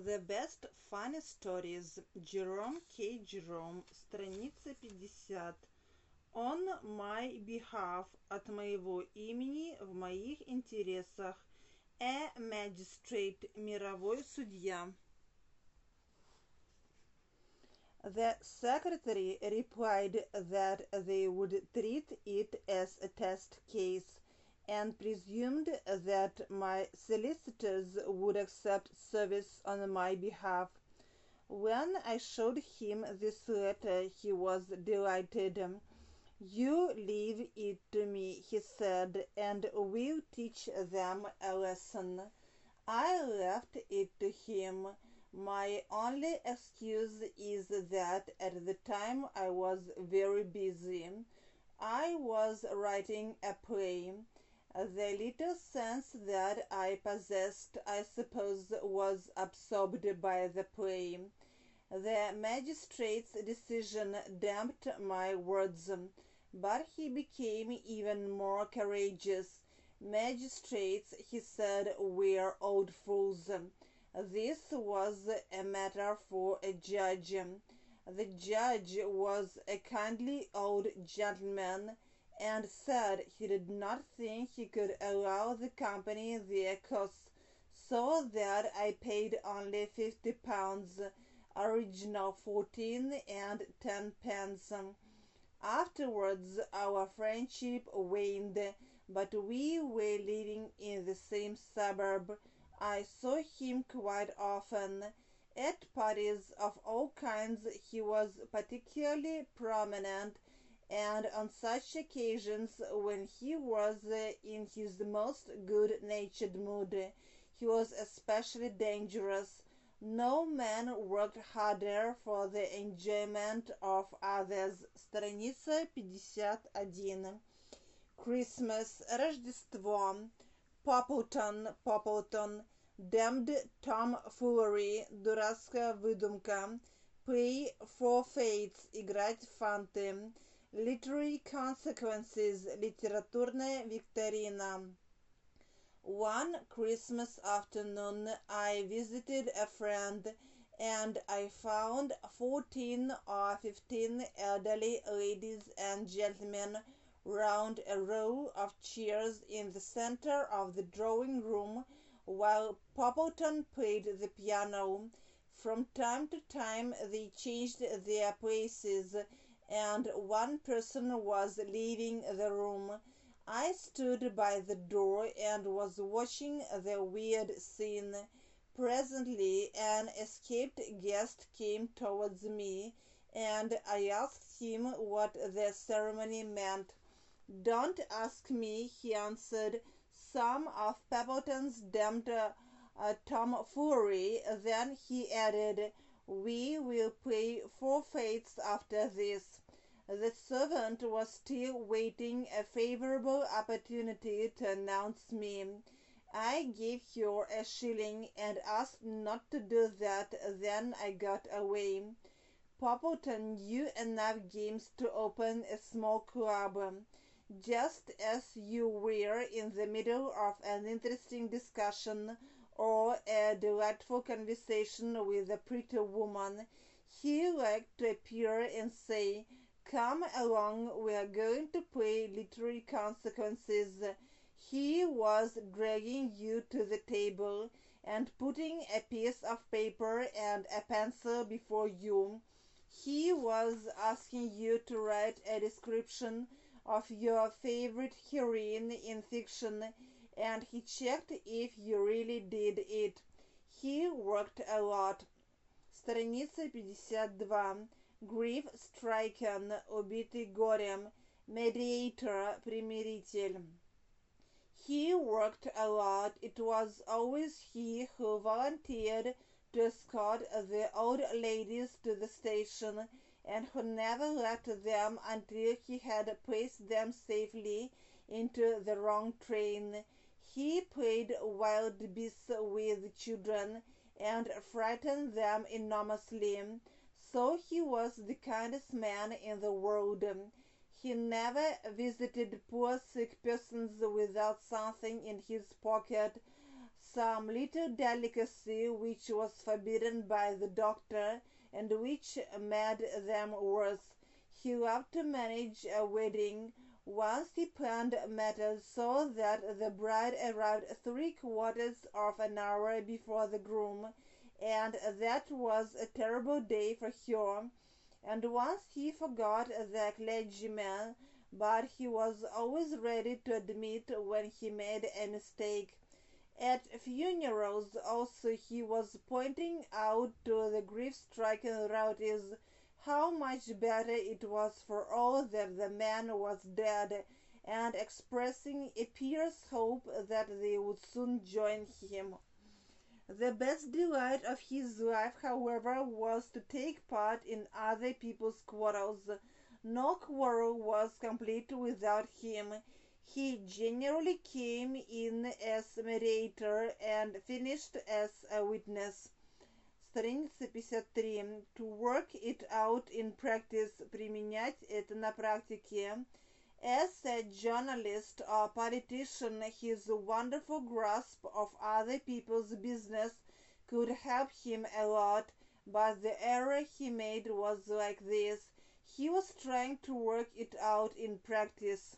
The Best Funny Stories. Jerome K. Jerome. Страница 50. On my behalf. От моего имени, в моих интересах. A magistrate. Мировой судья. The secretary replied that they would treat it as a test case, and presumed that my solicitors would accept service on my behalf. When I showed him this letter, he was delighted. "You leave it to me," he said, "and we'll teach them a lesson." I left it to him. My only excuse is that at the time I was very busy. I was writing a play. The little sense that I possessed, I suppose, was absorbed by the play. The magistrate's decision damped my words, but he became even more courageous. Magistrates, he said, were old fools. This was a matter for a judge. The judge was a kindly old gentleman, and said he did not think he could allow the company their costs, so that I paid only £50, original 14 and 10 pence. Afterwards our friendship waned, but we were living in the same suburb. I saw him quite often. At parties of all kinds he was particularly prominent, and on such occasions, when he was in his most good-natured mood, he was especially dangerous. No man worked harder for the enjoyment of others. Страница 51. Christmas, Рождество. Poppleton, damned tomfoolery, дурацкая выдумка. Play for fates, играть в фанты. Literary consequences, литературная викторина. One Christmas afternoon I visited a friend, and I found 14 or 15 elderly ladies and gentlemen round a row of chairs in the center of the drawing room, while Poppleton played the piano. From time to time they changed their places, and one person was leaving the room. I stood by the door and was watching the weird scene. Presently an escaped guest came towards me, and I asked him what the ceremony meant. "Don't ask me," he answered. "Some of Poppleton's damned tomfoolery." Then he added, "We will play for fates after this." The servant was still waiting a favorable opportunity to announce me. I gave her a shilling and asked not to do that. Then I got away. Poppleton knew enough games to open a small club. Just as you were in the middle of an interesting discussion or a delightful conversation with a pretty woman, he liked to appear and say, "Come along, we are going to play literary consequences." He was dragging you to the table and putting a piece of paper and a pencil before you. He was asking you to write a description of your favorite heroine in fiction, and he checked if you really did it. He worked a lot. Страница 52. Grief stricken, убитый горем. Mediator, примиритель. He worked a lot. It was always he who volunteered to escort the old ladies to the station, and who never left them until he had placed them safely into the wrong train. He played wild beasts with children, and frightened them enormously. So he was the kindest man in the world. He never visited poor sick persons without something in his pocket. some little delicacy which was forbidden by the doctor and which made them worse. He loved to manage a wedding. Once he planned matters so that the bride arrived 3/4 of an hour before the groom, and that was a terrible day for her. And once he forgot the clergyman, but he was always ready to admit when he made a mistake. At funerals also he was pointing out to the grief-stricken relatives how much better it was for all that the man was dead, and expressing a pious hope that they would soon join him. The best delight of his life, however, was to take part in other people's quarrels. No quarrel was complete without him. He generally came in as mediator and finished as a witness. Страница 53. To work it out in practice, применять это на практике. As a journalist or politician, his wonderful grasp of other people's business could help him a lot, but the error he made was like this: he was trying to work it out in practice.